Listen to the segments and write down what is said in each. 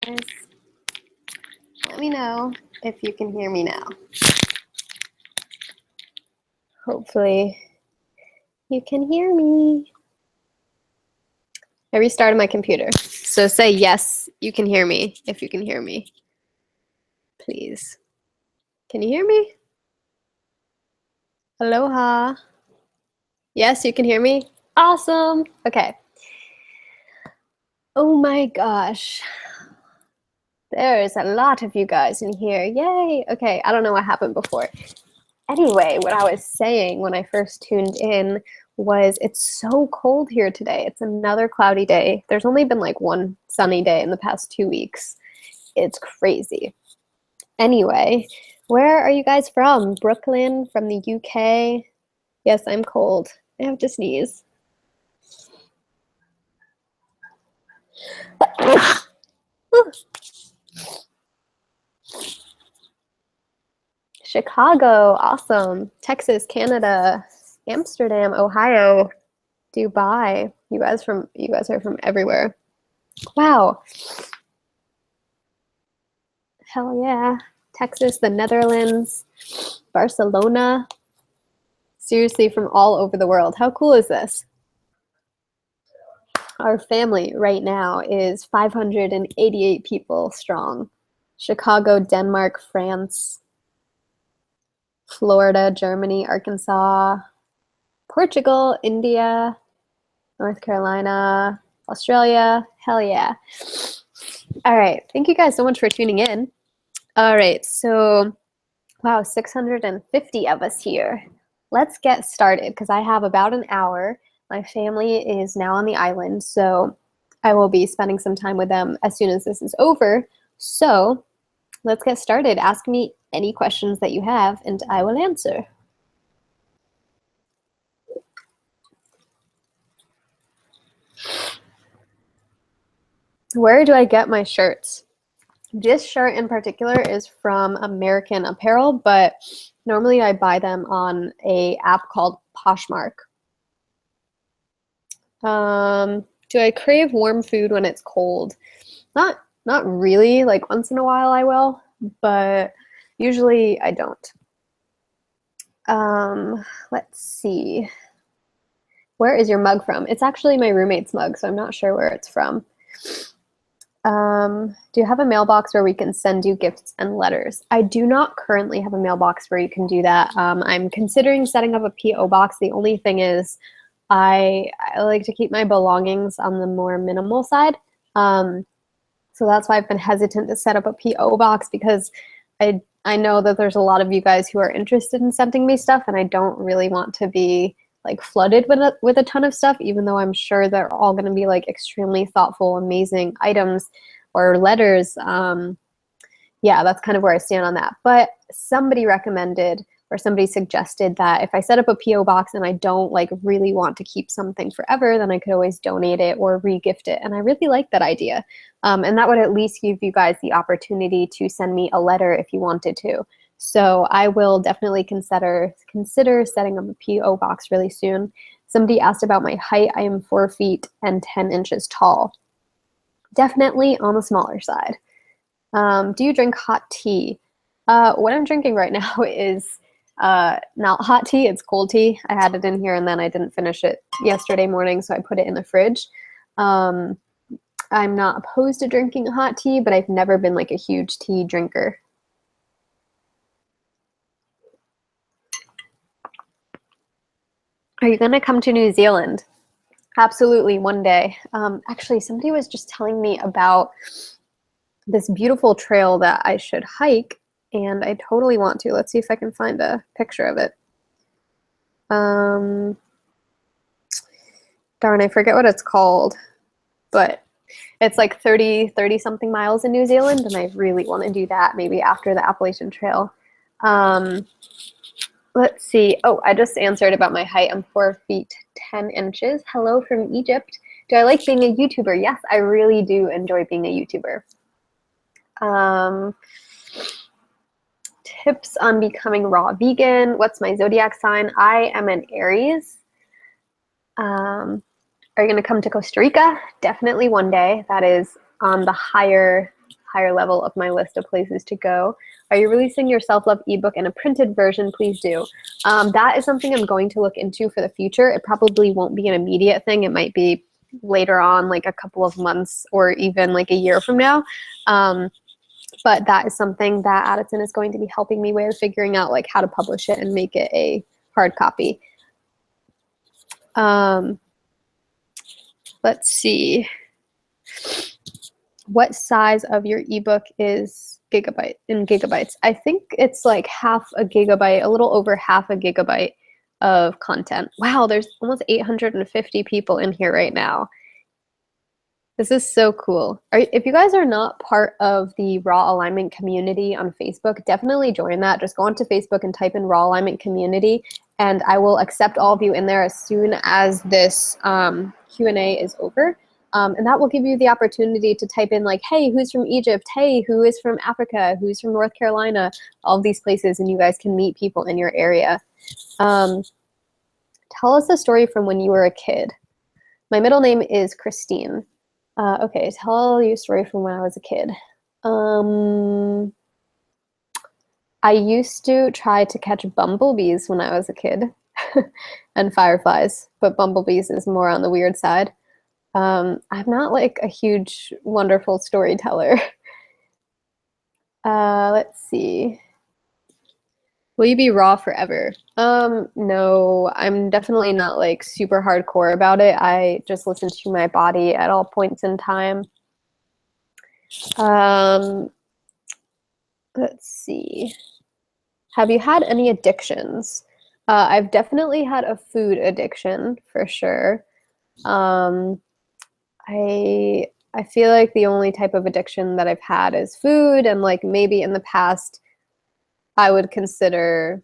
guys. Let me know if you can hear me now. Hopefully you can hear me. I restarted my computer. So say yes, you can hear me if you can hear me. Please. Can you hear me? Aloha. Yes, you can hear me? Awesome. Okay. Oh my gosh. There's a lot of you guys in here. Yay. Okay, I don't know what happened before. Anyway, what I was saying when I first tuned in was it's so cold here today. It's another cloudy day. There's only been like one sunny day in the past 2 weeks. It's crazy. Anyway, where are you guys from? Brooklyn, from the UK? Yes, I'm cold. I have to sneeze. Chicago, awesome. Texas, Canada, Amsterdam, Ohio, Dubai. You guys are from everywhere. Wow. Hell yeah. Texas, the Netherlands, Barcelona. Seriously, from all over the world. How cool is this? Our family right now is 588 people strong. Chicago, Denmark, France, Florida, Germany, Arkansas, Portugal, India, North Carolina, Australia. Hell yeah. All right. Thank you guys so much for tuning in. All right. So, wow, 650 of us here. Let's get started because I have about an hour. My family is now on the island, so I will be spending some time with them as soon as this is over. So let's get started. Ask me any questions that you have, and I will answer. Where do I get my shirts? This shirt in particular is from American Apparel, but normally I buy them on an app called Poshmark. Do I crave warm food when it's cold? Not really. Like once in a while I will, but usually I don't. Let's see. Where is your mug from? It's actually my roommate's mug, so I'm not sure where it's from. Do you have a mailbox where we can send you gifts and letters? I do not currently have a mailbox where you can do that. I'm considering setting up a P.O. box. The only thing is I like to keep my belongings on the more minimal side. So that's why I've been hesitant to set up a P.O. box because I know that there's a lot of you guys who are interested in sending me stuff, and I don't really want to be like flooded with a ton of stuff, even though I'm sure they're all going to be like extremely thoughtful, amazing items or letters. Yeah, that's kind of where I stand on that. But somebody recommended or somebody suggested that if I set up a P.O. box and I don't like really want to keep something forever, then I could always donate it or re-gift it. And I really like that idea. And that would at least give you guys the opportunity to send me a letter if you wanted to. So I will definitely consider setting up a P.O. box really soon. Somebody asked about my height. I am 4 feet and 10 inches tall. Definitely on the smaller side. Do you drink hot tea? What I'm drinking right now is not hot tea, it's cold tea. I had it in here and then I didn't finish it yesterday morning, so I put it in the fridge. I'm not opposed to drinking hot tea, but I've never been like a huge tea drinker. Are you gonna come to New Zealand? Absolutely, one day. Actually, somebody was just telling me about this beautiful trail that I should hike, and I totally want to. Let's see if I can find a picture of it. Darn, I forget what it's called, but it's like 30 something miles in New Zealand, and I really want to do that maybe after the Appalachian Trail. Let's see. Oh, I just answered about my height. I'm 4 feet 10 inches. Hello from Egypt. Do I like being a YouTuber? Yes, I really do enjoy being a YouTuber. Tips on becoming raw vegan. What's my zodiac sign? I am an Aries. Are you going to come to Costa Rica? Definitely one day. That is on the higher higher level of my list of places to go. Are you releasing your self-love ebook in a printed version? Please do. That is something I'm going to look into for the future. It probably won't be an immediate thing. It might be later on, like a couple of months or even like a year from now. But that is something that Addison is going to be helping me with, figuring out like how to publish it and make it a hard copy. Let's see. What size of your ebook is in gigabytes? I think it's like half a gigabyte, a little over half a gigabyte of content. Wow, there's almost 850 people in here right now. This is so cool. If you guys are not part of the Raw Alignment community on Facebook, definitely join that. Just go onto Facebook and type in Raw Alignment community, and I will accept all of you in there as soon as this Q&A is over. And that will give you the opportunity to type in like, hey, who's from Egypt? Hey, who is from Africa? Who's from North Carolina? All of these places, and you guys can meet people in your area. Tell us a story from when you were a kid. My middle name is Christine. Okay, tell you a story from when I was a kid. I used to try to catch bumblebees when I was a kid and fireflies, but bumblebees is more on the weird side. I'm not like a huge, wonderful storyteller. Let's see. Will you be raw forever? No, I'm definitely not like super hardcore about it. I just listen to my body at all points in time. Let's see. Have you had any addictions? I've definitely had a food addiction for sure. I feel like the only type of addiction that I've had is food, and like maybe in the past I would consider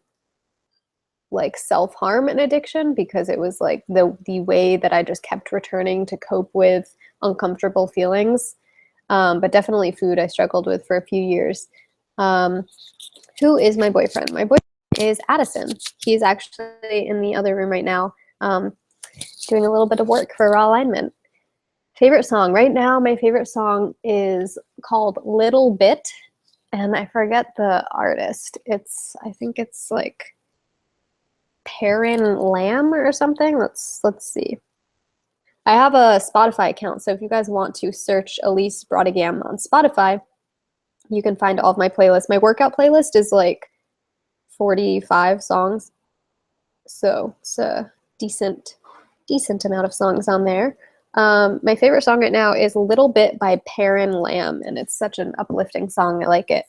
like self-harm an addiction, because it was like the way that I just kept returning to cope with uncomfortable feelings. But definitely food I struggled with for a few years. Who is my boyfriend? My boyfriend is Addison. He's actually in the other room right now, doing a little bit of work for Raw Alignment. Favorite song? Right now, my favorite song is called Little Bit, and I forget the artist. I think it's like Perrin Lamb or something. Let's see. I have a Spotify account, so if you guys want to search Alyse Parker on Spotify, you can find all of my playlists. My workout playlist is like 45 songs, so it's a decent amount of songs on there. My favorite song right now is Little Bit by Perrin Lamb, and it's such an uplifting song. I like it.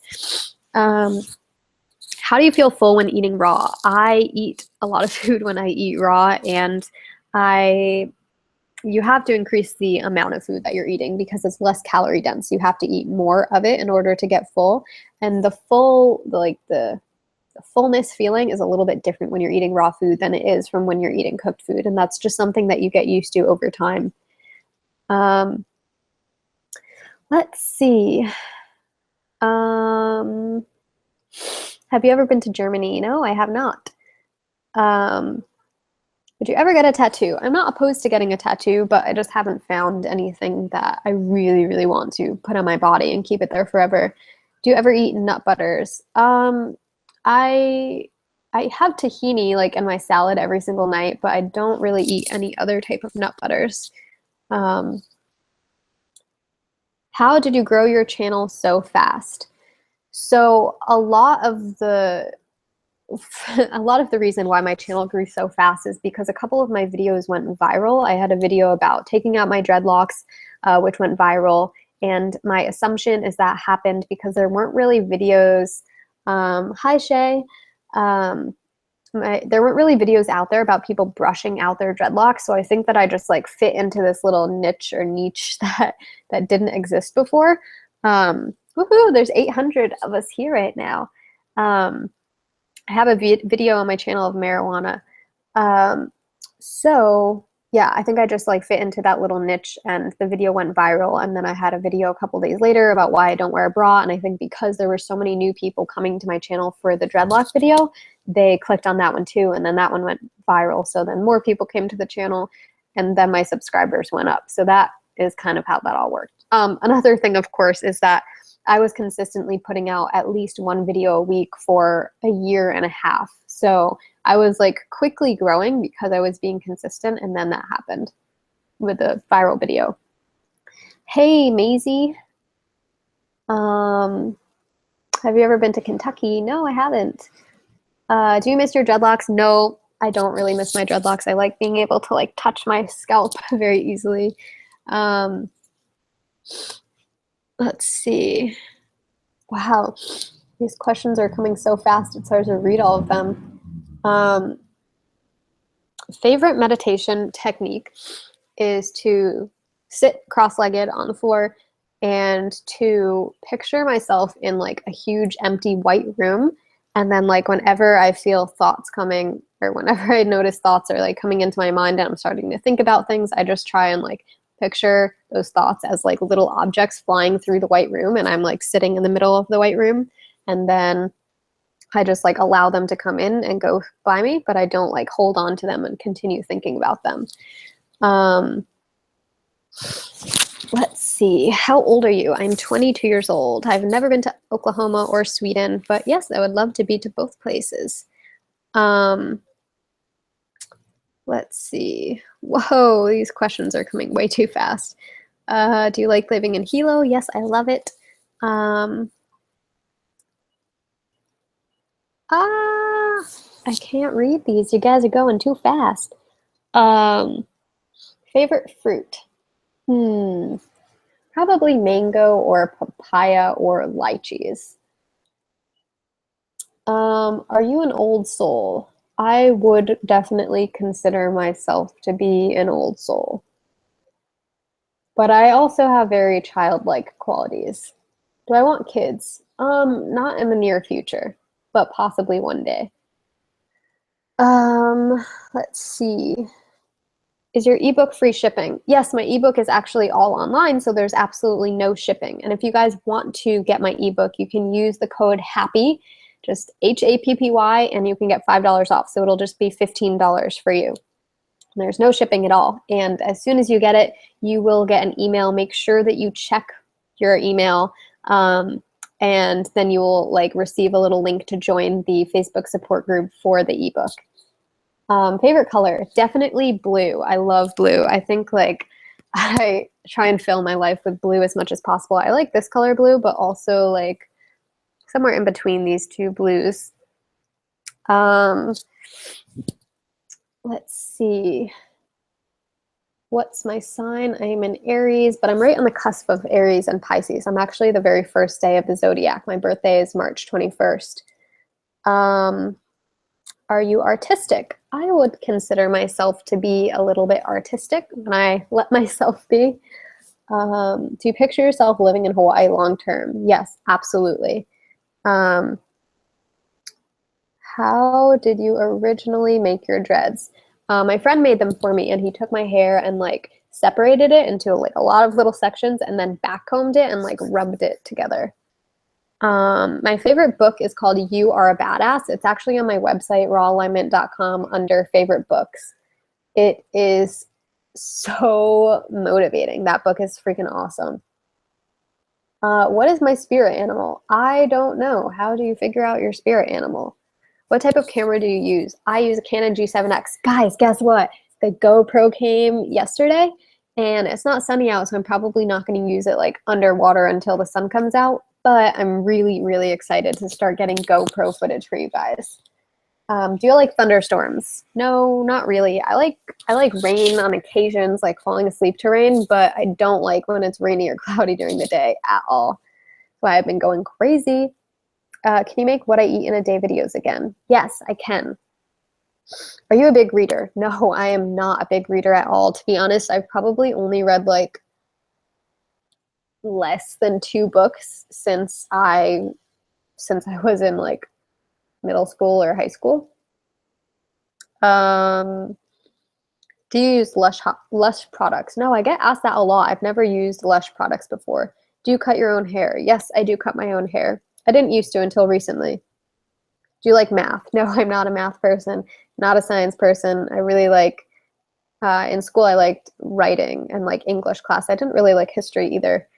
How do you feel full when eating raw? I eat a lot of food when I eat raw, and you have to increase the amount of food that you're eating because it's less calorie dense. You have to eat more of it in order to get full, and the fullness feeling is a little bit different when you're eating raw food than it is from when you're eating cooked food, and that's just something that you get used to over time. Let's see. Have you ever been to Germany? No, I have not. Would you ever get a tattoo? I'm not opposed to getting a tattoo, but I just haven't found anything that I really, really want to put on my body and keep it there forever. Do you ever eat nut butters? I have tahini like in my salad every single night, but I don't really eat any other type of nut butters. How did you grow your channel so fast? So a lot of the reason why my channel grew so fast is because a couple of my videos went viral. I had a video about taking out my dreadlocks, which went viral, and my assumption is that happened because there weren't really videos. Hi, Shay. There weren't really videos out there about people brushing out their dreadlocks, so I think that I just like fit into this little niche that didn't exist before. Woohoo! There's 800 of us here right now. I have a video on my channel of marijuana. So yeah, I think I just like fit into that little niche, and the video went viral, and then I had a video a couple days later about why I don't wear a bra, and I think because there were so many new people coming to my channel for the dreadlock video, they clicked on that one too, and then that one went viral, so then more people came to the channel, and then my subscribers went up. So that is kind of how that all worked. Another thing, of course, is that I was consistently putting out at least one video a week for a year and a half. So I was like quickly growing because I was being consistent, and then that happened with a viral video. Hey, Maisie. Have you ever been to Kentucky? No, I haven't. Do you miss your dreadlocks? No, I don't really miss my dreadlocks. I like being able to like touch my scalp very easily. Let's see. Wow, these questions are coming so fast. It's hard to read all of them. Favorite meditation technique is to sit cross-legged on the floor and to picture myself in like a huge empty white room. And then like whenever I feel thoughts coming, or whenever I notice thoughts are like coming into my mind and I'm starting to think about things, I just try and like picture those thoughts as like little objects flying through the white room, and I'm like sitting in the middle of the white room, and then I just like allow them to come in and go by me, but I don't like hold on to them and continue thinking about them. Let's see. How old are you? I'm 22 years old. I've never been to Oklahoma or Sweden, but yes, I would love to be to both places. Let's see. Whoa, these questions are coming way too fast. Do you like living in Hilo? Yes, I love it. I can't read these. You guys are going too fast. Favorite fruit? Probably mango or papaya or lychees. Are you an old soul? I would definitely consider myself to be an old soul. But I also have very childlike qualities. Do I want kids? Not in the near future, but possibly one day. Let's see. Is your ebook free shipping? Yes, my ebook is actually all online, so there's absolutely no shipping. And if you guys want to get my ebook, you can use the code HAPPY, just HAPPY, and you can get $5 off. So it'll just be $15 for you. There's no shipping at all. And as soon as you get it, you will get an email. Make sure that you check your email, and then you will like receive a little link to join the Facebook support group for the ebook. Favorite color? Definitely blue. I love blue. I think like I try and fill my life with blue as much as possible. I like this color blue, but also like somewhere in between these two blues. Let's see. What's my sign? I am an Aries, but I'm right on the cusp of Aries and Pisces. I'm actually the very first day of the zodiac. My birthday is March 21st. Are you artistic? I would consider myself to be a little bit artistic when I let myself be. Do you picture yourself living in Hawaii long term? Yes, absolutely. How did you originally make your dreads? My friend made them for me, and he took my hair and like separated it into like a lot of little sections and then backcombed it and like rubbed it together. My favorite book is called You Are a Badass. It's actually on my website, rawalignment.com, under favorite books. It is so motivating. That book is freaking awesome. What is my spirit animal? I don't know. How do you figure out your spirit animal? What type of camera do you use? I use a Canon G7X. Guys, guess what? The GoPro came yesterday, and it's not sunny out, so I'm probably not going to use it like underwater until the sun comes out. But I'm really, really excited to start getting GoPro footage for you guys. Do you like thunderstorms? No, not really. I like rain on occasions, like falling asleep to rain, but I don't like when it's rainy or cloudy during the day at all. That's why I've been going crazy. Can you make what I eat in a day videos again? Yes, I can. Are you a big reader? No, I am not a big reader at all. To be honest, I've probably only read like less than 2 books since I was in like middle school or high school. Do you use Lush products? No, I get asked that a lot. I've never used Lush products before. Do you cut your own hair? Yes, I do cut my own hair. I didn't used to until recently. Do you like math? No, I'm not a math person, not a science person. I really like, in school I liked writing and like English class. I didn't really like history either.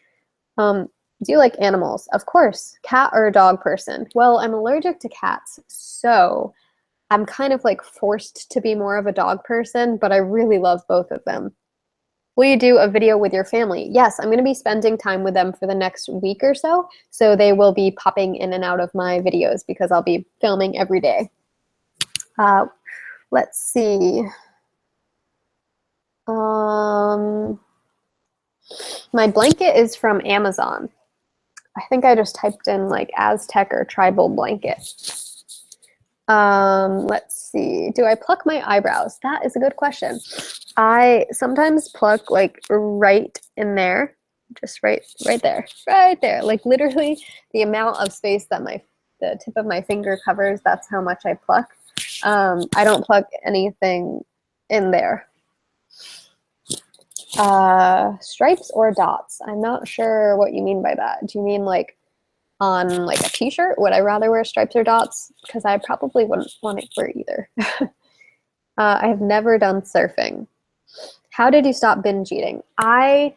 Do you like animals? Of course. Cat or a dog person? Well, I'm allergic to cats, so I'm kind of like forced to be more of a dog person, but I really love both of them. Will you do a video with your family? Yes, I'm going to be spending time with them for the next week or so. So they will be popping in and out of my videos because I'll be filming every day. Let's see. My blanket is from Amazon. I think I just typed in like Aztec or tribal blanket. Let's see. Do I pluck my eyebrows? That is a good question. I sometimes pluck like right in there, just right there, right there. Like literally the amount of space that the tip of my finger covers, that's how much I pluck. I don't pluck anything in there. Stripes or dots? I'm not sure what you mean by that. Do you mean like on like a t-shirt? Would I rather wear stripes or dots? Because I probably wouldn't want to wear either. I have never done surfing. How did you stop binge eating? I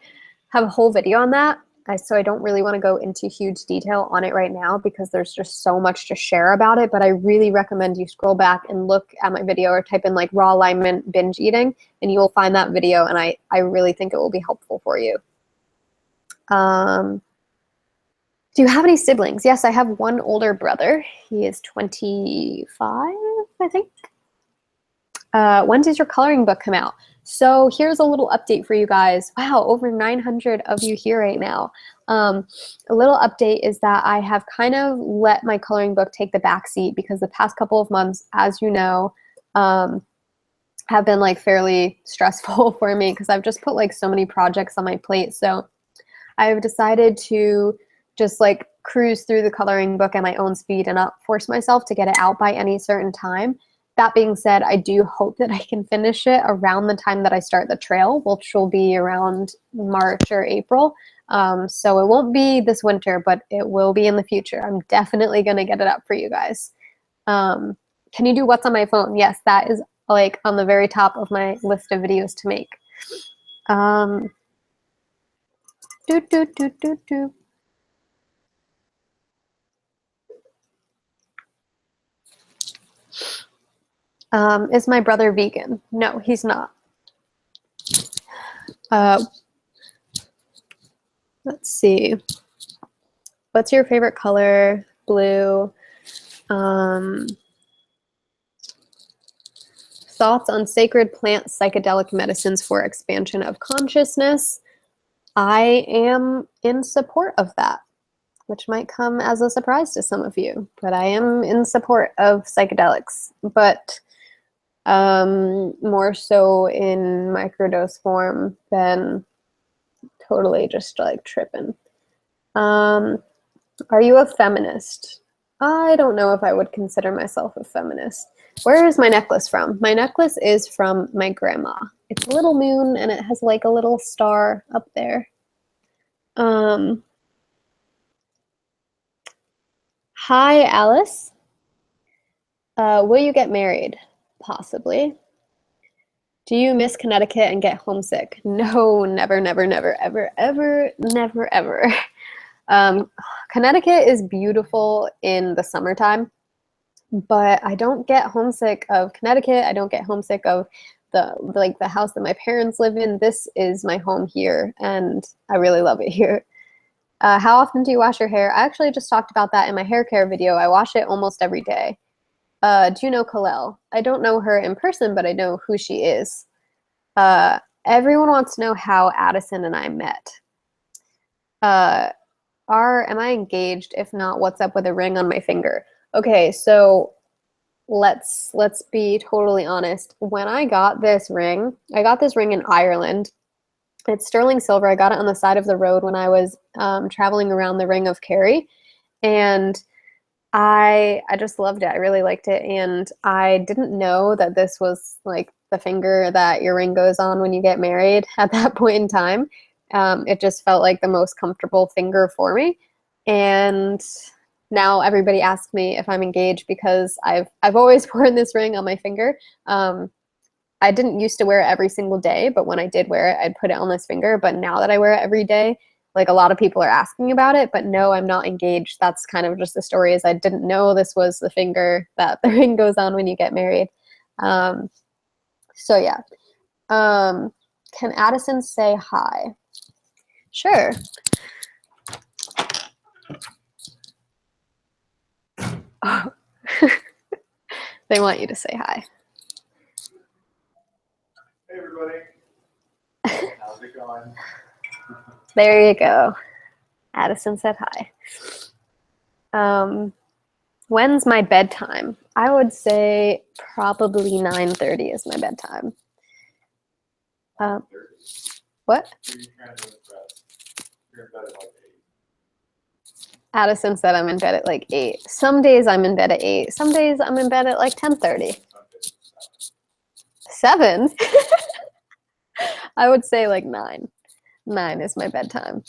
have a whole video on that, so I don't really want to go into huge detail on it right now because there's just so much to share about it, but I really recommend you scroll back and look at my video or type in like raw alignment binge eating, and you will find that video, and I really think it will be helpful for you. Do you have any siblings? Yes, I have one older brother. He is 25, I think. When does your coloring book come out? So here's a little update for you guys. Wow, over 900 of you here right now. A little update is that I have kind of let my coloring book take the back seat because the past couple of months, as you know, have been like fairly stressful for me because I've just put like so many projects on my plate. So I've decided to just like cruise through the coloring book at my own speed and not force myself to get it out by any certain time. That being said, I do hope that I can finish it around the time that I start the trail, which will be around March or April. So it won't be this winter, but it will be in the future. I'm definitely going to get it up for you guys. Can you do what's on my phone? Yes, that is like on the very top of my list of videos to make. Is my brother vegan? No, he's not. Let's see. What's your favorite color? Blue. Thoughts on sacred plant psychedelic medicines for expansion of consciousness? I am in support of that, which might come as a surprise to some of you, but I am in support of psychedelics, but more so in microdose form than totally just like tripping. Are you a feminist? I don't know if I would consider myself a feminist. Where is my necklace from? My necklace is from my grandma. It's a little moon and it has like a little star up there. Hi, Alice. Will you get married? Possibly. Do you miss Connecticut and get homesick? No, never, never, never, ever, ever, never, ever. Connecticut is beautiful in the summertime, but I don't get homesick of Connecticut. I don't get homesick of the house that my parents live in. This is my home here, and I really love it here. How often do you wash your hair? I actually just talked about that in my hair care video. I wash it almost every day. Do you know Kalel? I don't know her in person, but I know who she is. Everyone wants to know how Addison and I met. Am I engaged? If not, what's up with a ring on my finger? Okay, so let's be totally honest. When I got this ring in Ireland. It's sterling silver. I got it on the side of the road when I was traveling around the Ring of Kerry, and I just loved it. I really liked it, and I didn't know that this was like the finger that your ring goes on when you get married at that point in time. It just felt like the most comfortable finger for me, and now everybody asks me if I'm engaged because I've always worn this ring on my finger. I didn't used to wear it every single day, but when I did wear it, I'd put it on this finger. But now that I wear it every day, like a lot of people are asking about it, but no, I'm not engaged. That's kind of just the story, is I didn't know this was the finger that the ring goes on when you get married. So yeah. Can Addison say hi? Sure. Oh. They want you to say hi. Hey everybody. How's it going? There you go. Addison said hi. When's my bedtime? I would say probably 9:30 is my bedtime. What? You're in bed at like 8. Addison said I'm in bed at like 8. Some days I'm in bed at 8. Some days I'm in bed at like 10:30. 7? I would say like 9. 9 is my bedtime.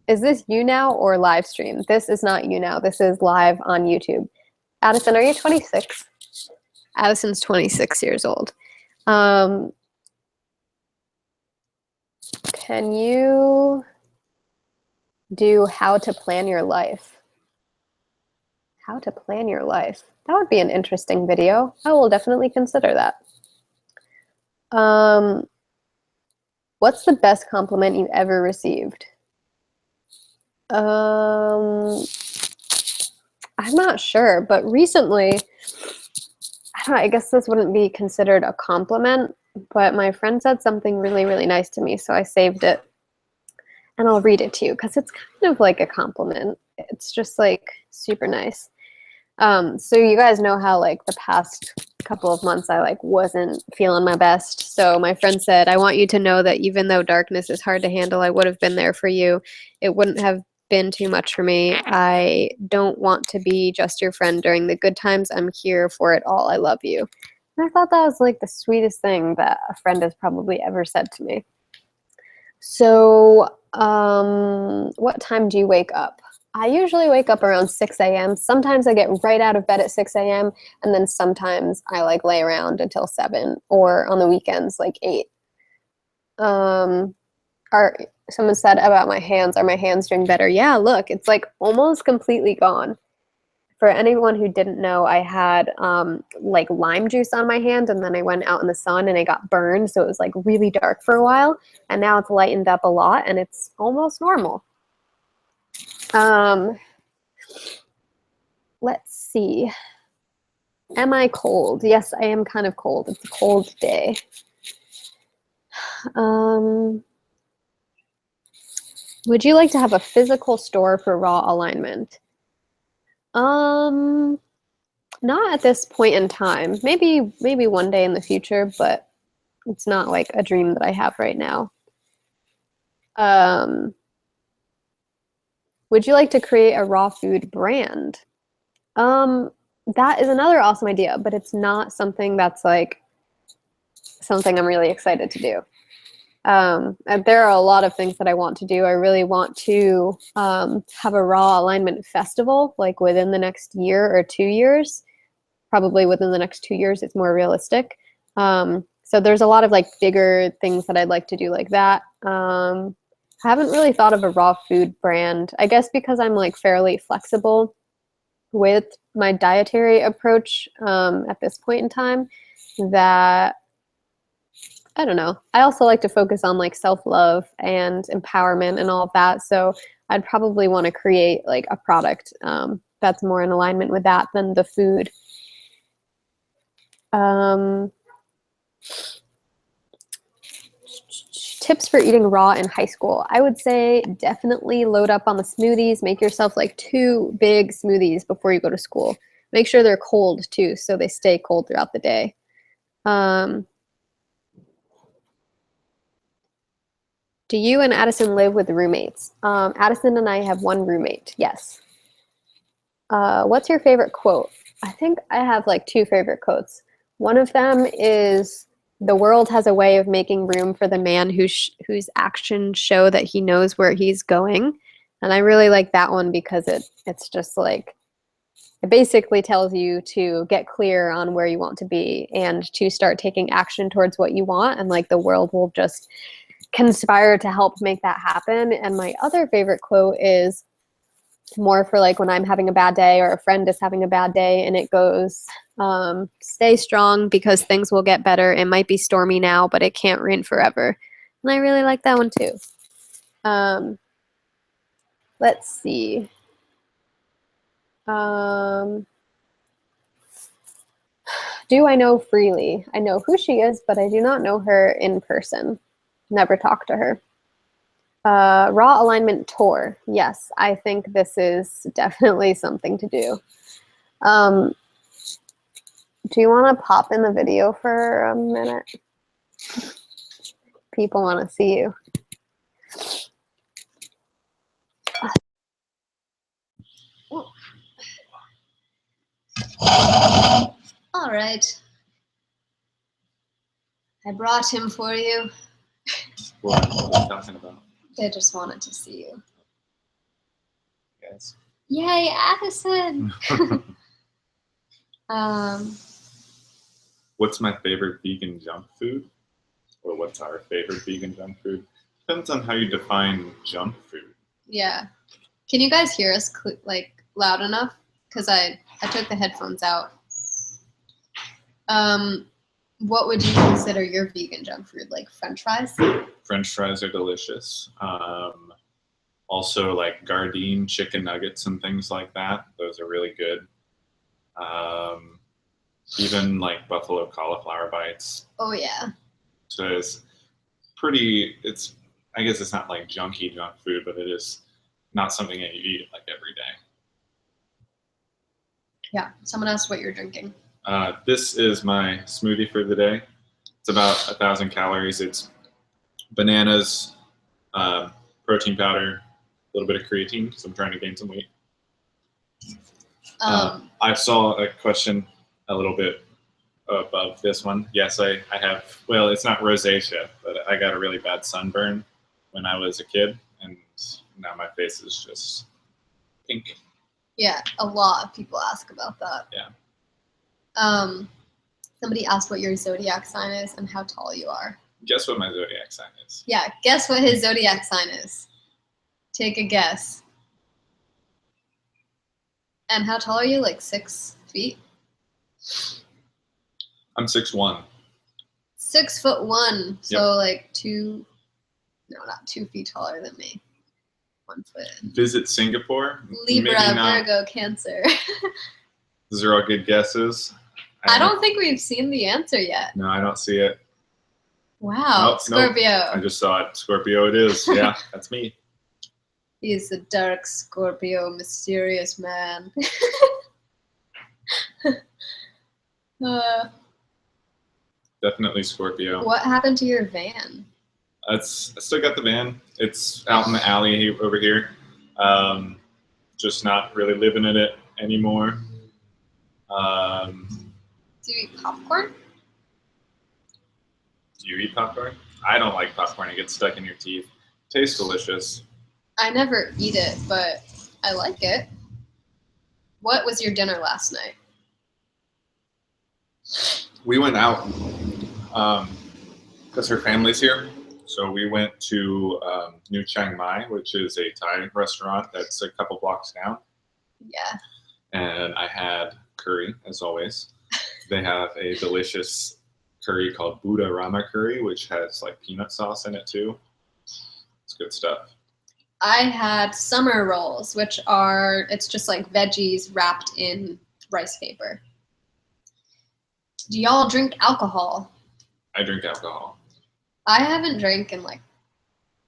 Is this you now or live stream? This is not you now. This is live on YouTube. Addison, are you 26? Addison's 26 years old. Can you do how to plan your life? How to plan your life. That would be an interesting video. I will definitely consider that. What's the best compliment you ever received? I'm not sure, but recently, I don't know, I guess this wouldn't be considered a compliment, but my friend said something really, really nice to me, so I saved it. And I'll read it to you because it's kind of like a compliment. It's just like super nice. So you guys know how like the past couple of months I like wasn't feeling my best. So my friend said, I want you to know that even though darkness is hard to handle, I would have been there for you. It wouldn't have been too much for me. I don't want to be just your friend during the good times. I'm here for it all. I love you. And I thought that was like the sweetest thing that a friend has probably ever said to me. So what time do you wake up? I usually wake up around 6 a.m. Sometimes I get right out of bed at 6 a.m. and then sometimes I like lay around until 7, or on the weekends like 8. Someone said about my hands, are my hands doing better? Yeah, look, it's like almost completely gone. For anyone who didn't know, I had like lime juice on my hand, and then I went out in the sun and I got burned, so it was like really dark for a while, and now it's lightened up a lot and it's almost normal. Let's see. Am I cold? Yes, I am kind of cold. It's a cold day. Would you like to have a physical store for raw alignment? Not at this point in time. Maybe one day in the future, but it's not like a dream that I have right now. Would you like to create a raw food brand? That is another awesome idea, but it's not something that's like something I'm really excited to do. And there are a lot of things that I want to do. I really want to have a raw alignment festival, like within the next year or 2 years. Probably within the next 2 years, it's more realistic. So there's a lot of like bigger things that I'd like to do like that. I haven't really thought of a raw food brand. I guess because I'm like fairly flexible with my dietary approach at this point in time, that I don't know. I also like to focus on like self-love and empowerment and all of that. So I'd probably want to create like a product that's more in alignment with that than the food. Tips for eating raw in high school. I would say definitely load up on the smoothies. Make yourself like 2 big smoothies before you go to school. Make sure they're cold too, so they stay cold throughout the day. Do you and Addison live with roommates? Addison and I have one roommate, yes. What's your favorite quote? I think I have like 2 favorite quotes. One of them is, the world has a way of making room for the man whose actions show that he knows where he's going. And I really like that one because it's just like, it basically tells you to get clear on where you want to be and to start taking action towards what you want. And like the world will just conspire to help make that happen. And my other favorite quote is more for like when I'm having a bad day or a friend is having a bad day, and it goes, stay strong because things will get better. It might be stormy now, but it can't rain forever. And I really like that one too. Let's see. Do I know Freely? I know who she is, but I do not know her in person. Never talked to her. Raw alignment tour. Yes, I think this is definitely something to do. Do you want to pop in the video for a minute? People want to see you. All right. I brought him for you. What are you talking about? They just wanted to see you. Yes. Yay, Addison! What's my favorite vegan junk food? Or what's our favorite vegan junk food? Depends on how you define junk food. Yeah. Can you guys hear us like loud enough? Because I took the headphones out. What would you consider your vegan junk food? Like French fries? French fries are delicious. Also like Gardein chicken nuggets and things like that. Those are really good. Even like buffalo cauliflower bites. Oh yeah. So it's pretty, I guess it's not like junky junk food, but it is not something that you eat like every day. Yeah. Someone asked what you're drinking. This is my smoothie for the day. It's about 1,000 calories. It's bananas, protein powder, a little bit of creatine because I'm trying to gain some weight. I saw a question a little bit above this one. Yes, I have, well, it's not rosacea, but I got a really bad sunburn when I was a kid, and now my face is just pink. Yeah, a lot of people ask about that. Yeah. Somebody asked what your zodiac sign is and how tall you are. Guess what my zodiac sign is? Yeah, guess what his zodiac sign is. Take a guess. And how tall are you? Like 6 feet? I'm 6'1". 6'1". So Yep. like not 2 feet taller than me. 1 foot. Visit Singapore. Libra, Maybe not. Virgo, Cancer. Those are all good guesses. I don't think we've seen the answer yet. No, I don't see it. Wow, Nope, Scorpio. Nope. I just saw it. Scorpio it is. Yeah, that's me. He's a dark Scorpio, mysterious man. Definitely Scorpio. What happened to your van? I still got the van. It's out in the alley over here. Just not really living in it anymore. Do you eat popcorn? Do you eat popcorn? I don't like popcorn. It gets stuck in your teeth. Tastes delicious. I never eat it, but I like it. What was your dinner last night? We went out because her family's here. So we went to New Chiang Mai, which is a Thai restaurant that's a couple blocks down. Yeah. And I had curry, as always. They have a delicious curry called Buddha Rama curry, which has like peanut sauce in it too. It's good stuff. I had summer rolls, which it's just like veggies wrapped in rice paper. Do y'all drink alcohol? I drink alcohol. I haven't drank in like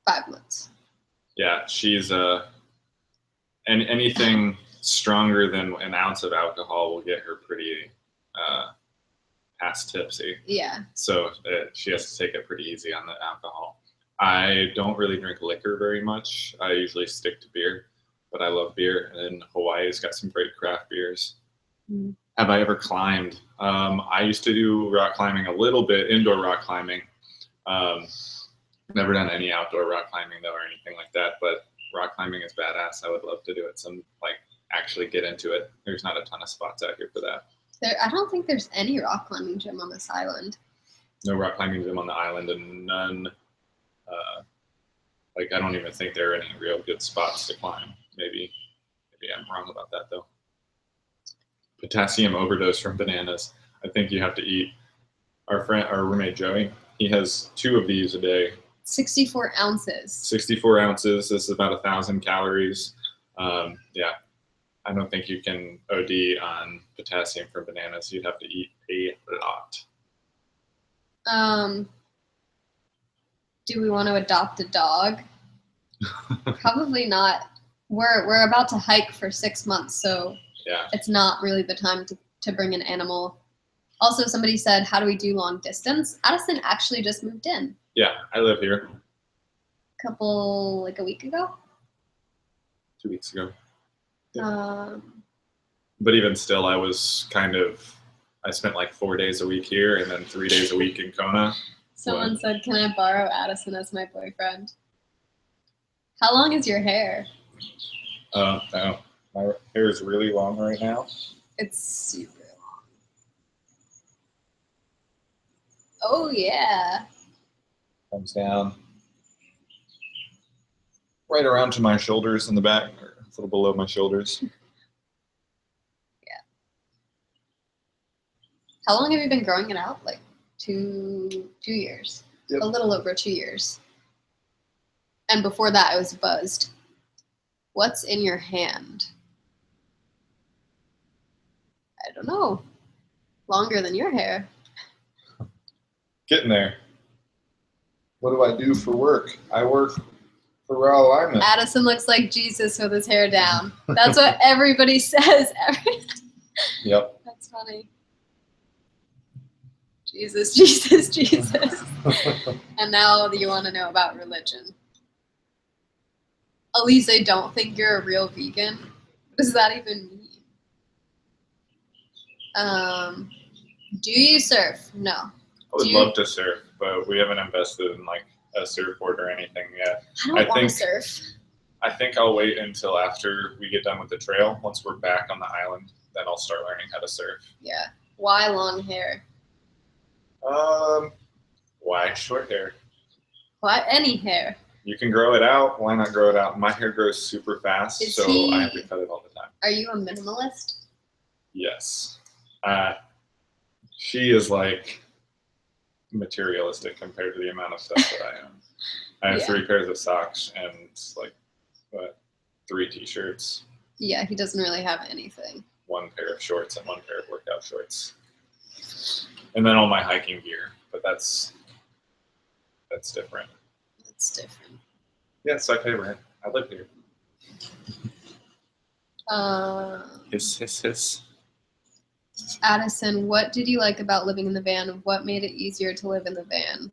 5 months. Yeah, she's anything stronger than an ounce of alcohol will get her pretty past tipsy. Yeah. So she has to take it pretty easy on the alcohol. I don't really drink liquor very much. I usually stick to beer, but I love beer. And Hawaii's got some great craft beers. Mm. Have I ever climbed? I used to do rock climbing a little bit, indoor rock climbing. Never done any outdoor rock climbing though or anything like that, but rock climbing is badass. I would love to do it. Actually get into it. There's not a ton of spots out here for that. I don't think there's any rock climbing gym on this island. No rock climbing gym on the island, and none Like, I don't even think there are any real good spots to climb. Maybe I'm wrong about that though. Potassium overdose from bananas. I think you have to eat. Our roommate Joey, he has 2 of these a day. 64 ounces. 64 ounces. This is about 1,000 calories. Yeah, I don't think you can OD on potassium from bananas. You'd have to eat a lot. Do we want to adopt a dog? Probably not. We're about to hike for 6 months, so yeah, it's not really the time to bring an animal. Also, somebody said, how do we do long distance? Addison actually just moved in. Yeah, I live here. A week ago? 2 weeks ago. Yeah. But even still, I spent like 4 days a week here and then 3 days a week in Kona. Someone said, can I borrow Addison as my boyfriend? How long is your hair? No. My hair is really long right now. It's super long. Oh, yeah. Comes down right around to my shoulders in the back, or a little below my shoulders. Yeah. How long have you been growing it out? Like 2 years. Yep. A little over 2 years. And before that, I was buzzed. What's in your hand? I don't know. Longer than your hair. Getting there. What do I do for work? I work for raw alignment. Addison looks like Jesus with his hair down. That's what everybody says. Yep. That's funny. Jesus, Jesus, Jesus. And now you want to know about religion. Alyse, I don't think you're a real vegan. What does that even mean? Do you surf? No. I would love to surf, but we haven't invested in like a surfboard or anything yet. I don't want to surf. I think I'll wait until after we get done with the trail. Once we're back on the island, then I'll start learning how to surf. Yeah. Why long hair? Why short hair? Why any hair? You can grow it out. Why not grow it out? My hair grows super fast, so I have to cut it all the time. Are you a minimalist? Yes. She is like materialistic compared to the amount of stuff that I own. I have 3 pairs of socks and like 3 t-shirts. Yeah, he doesn't really have anything. 1 pair of shorts and 1 pair of workout shorts. And then all my hiking gear, but that's different. That's different. Yeah, it's my favorite. I live here. Hiss. Addison, what did you like about living in the van? What made it easier to live in the van?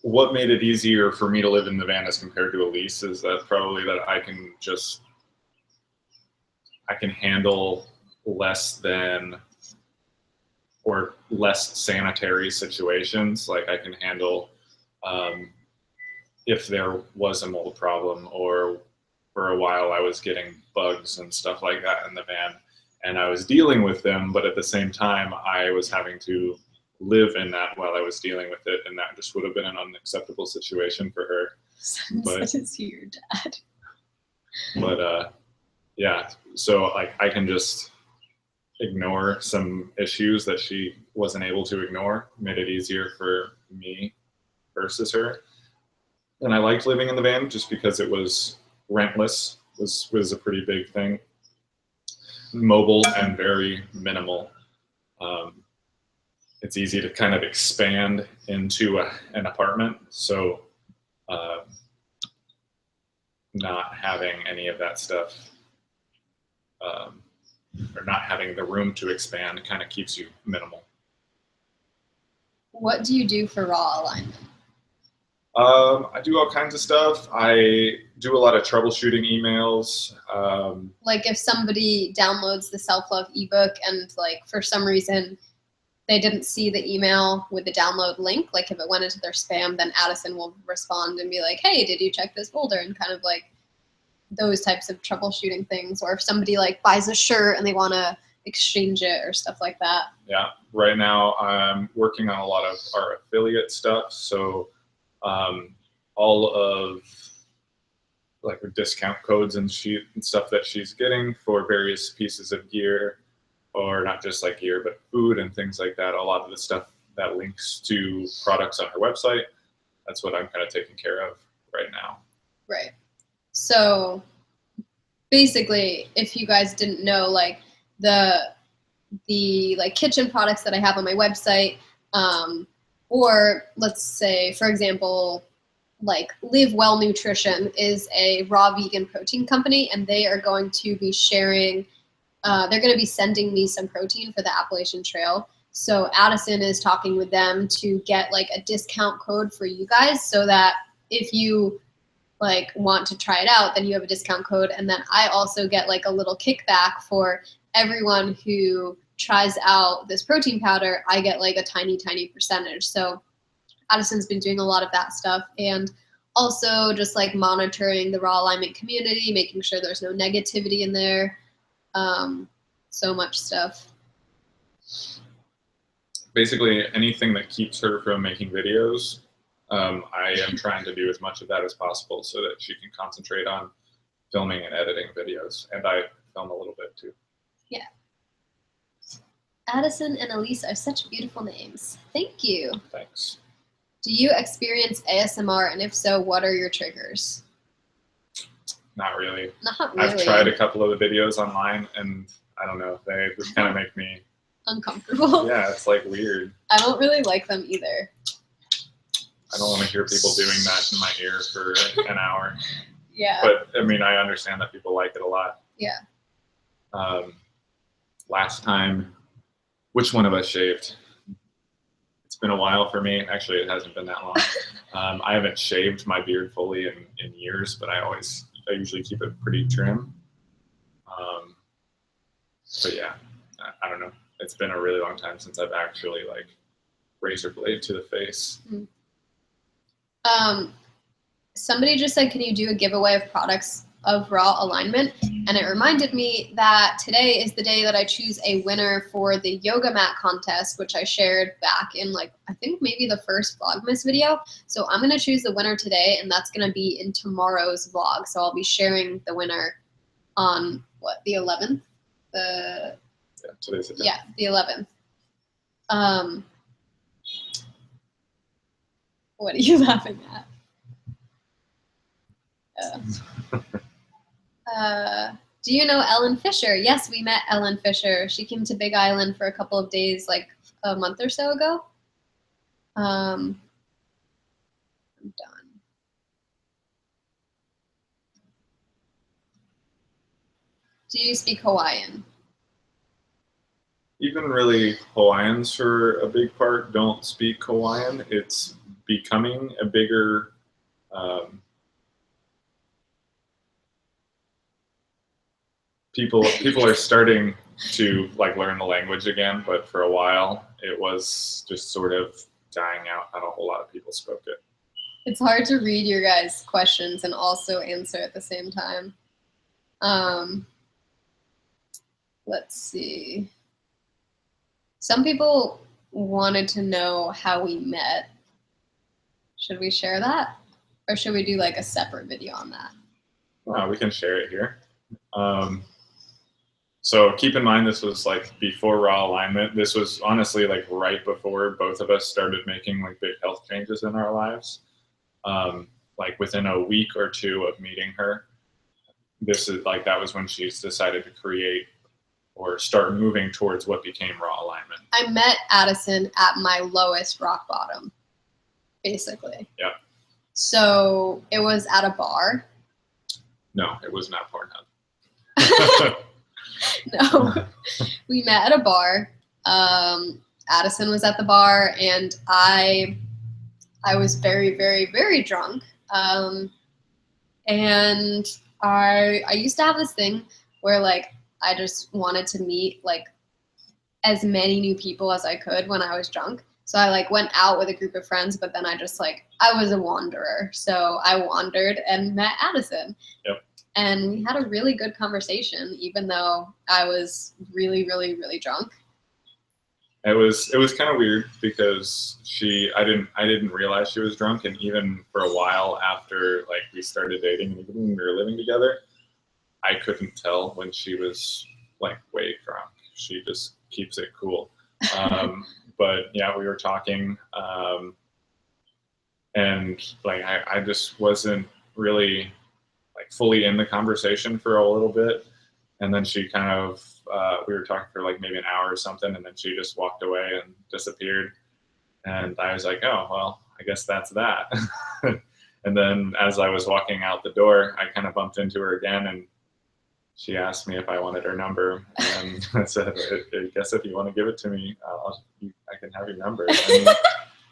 What made it easier for me to live in the van as compared to Alyse is that probably that I can handle less sanitary situations. Like I can handle if there was a mold problem, or for a while I was getting bugs and stuff like that in the van, and I was dealing with them, but at the same time I was having to live in that while I was dealing with it, and that just would have been an unacceptable situation for her. But is he your dad? But yeah, so like I can just ignore some issues that she wasn't able to ignore. Made it easier for me versus her. And I liked living in the van just because it was rentless, was a pretty big thing. Mobile and very minimal. It's easy to kind of expand into an apartment. So not having any of that stuff, or not having the room to expand, kind of keeps you minimal. What do you do for raw alignment? I do all kinds of stuff. I do a lot of troubleshooting emails. Like if somebody downloads the self-love ebook and like for some reason they didn't see the email with the download link, like if it went into their spam, then Addison will respond and be like, hey, did you check this folder? And kind of like those types of troubleshooting things. Or if somebody like buys a shirt and they want to exchange it or stuff like that? Yeah, right now I'm working on a lot of our affiliate stuff. So all of like the discount codes and stuff that she's getting for various pieces of gear, or not just like gear, but food and things like that. A lot of the stuff that links to products on her website, that's what I'm kind of taking care of right now. Right. So basically, if you guys didn't know, like the like kitchen products that I have on my website, or let's say, for example, like Live Well Nutrition is a raw vegan protein company, and they are going to be sharing, they're going to be sending me some protein for the Appalachian Trail. So Addison is talking with them to get like a discount code for you guys, so that if you like want to try it out, then you have a discount code. And then I also get like a little kickback for everyone who tries out this protein powder. I get like a tiny percentage. So Addison's been doing a lot of that stuff, and also just like monitoring the raw alignment community, making sure there's no negativity in there. So much stuff. Basically anything that keeps her from making videos, I am trying to do as much of that as possible so that she can concentrate on filming and editing videos. And I film a little bit too. Yeah. Addison and Alyse are such beautiful names. Thank you. Thanks. Do you experience ASMR, and if so, what are your triggers? Not really. Not really. I've tried a couple of the videos online, and I don't know, they just kind of make me uncomfortable. Yeah, it's like weird. I don't really like them either. I don't want to hear people doing that in my ear for an hour. Yeah. But I mean, I understand that people like it a lot. Yeah. Last time, which one of us shaved? It's been a while for me. Actually, it hasn't been that long. I haven't shaved my beard fully in years, but I usually keep it pretty trim. But yeah, I don't know. It's been a really long time since I've actually like razor blade to the face. Somebody just said, can you do a giveaway of products of raw alignment? And it reminded me that today is the day that I choose a winner for the yoga mat contest, which I shared back in like, I think maybe the first Vlogmas video. So I'm going to choose the winner today, and that's going to be in tomorrow's vlog. So I'll be sharing the winner on what, the 11th? Yeah, today's the 10th. Yeah, the 11th. What are you laughing at? Do you know Ellen Fisher? Yes, we met Ellen Fisher. She came to Big Island for a couple of days, like a month or so ago. I'm done. Do you speak Hawaiian? Even really Hawaiians for a big part don't speak Hawaiian. It's becoming a bigger people are starting to like learn the language again, but for a while it was just sort of dying out. Not a whole lot of people spoke it. It's hard to read your guys' questions and also answer at the same time. Let's see. Some people wanted to know how we met. Should we share that? Or should we do like a separate video on that? We can share it here. So keep in mind, this was like before raw alignment. This was honestly like right before both of us started making like big health changes in our lives. Like within a week or two of meeting her, that was when she's decided to create or start moving towards what became raw alignment. I met Addison at my lowest rock bottom, basically. Yeah. So it was at a bar. No, it was not Pornhub. No, we met at a bar. Addison was at the bar, and I was very, very, very drunk. And I used to have this thing where like I just wanted to meet like as many new people as I could when I was drunk. So I like went out with a group of friends, but then I was a wanderer. So I wandered and met Addison. Yep. and we had a really good conversation, even though I was really, really, really drunk. It was kind of weird because I didn't realize she was drunk, and even for a while after like we started dating and even when we were living together, I couldn't tell when she was like way drunk. She just keeps it cool. But yeah, we were talking, and like I just wasn't really like fully in the conversation for a little bit, and then she kind of we were talking for like maybe an hour or something, and then she just walked away and disappeared, and I was like, oh well, I guess that's that. And then as I was walking out the door, I kind of bumped into her again, and she asked me if I wanted her number, and I said, I guess if you want to give it to me, I can have your number. And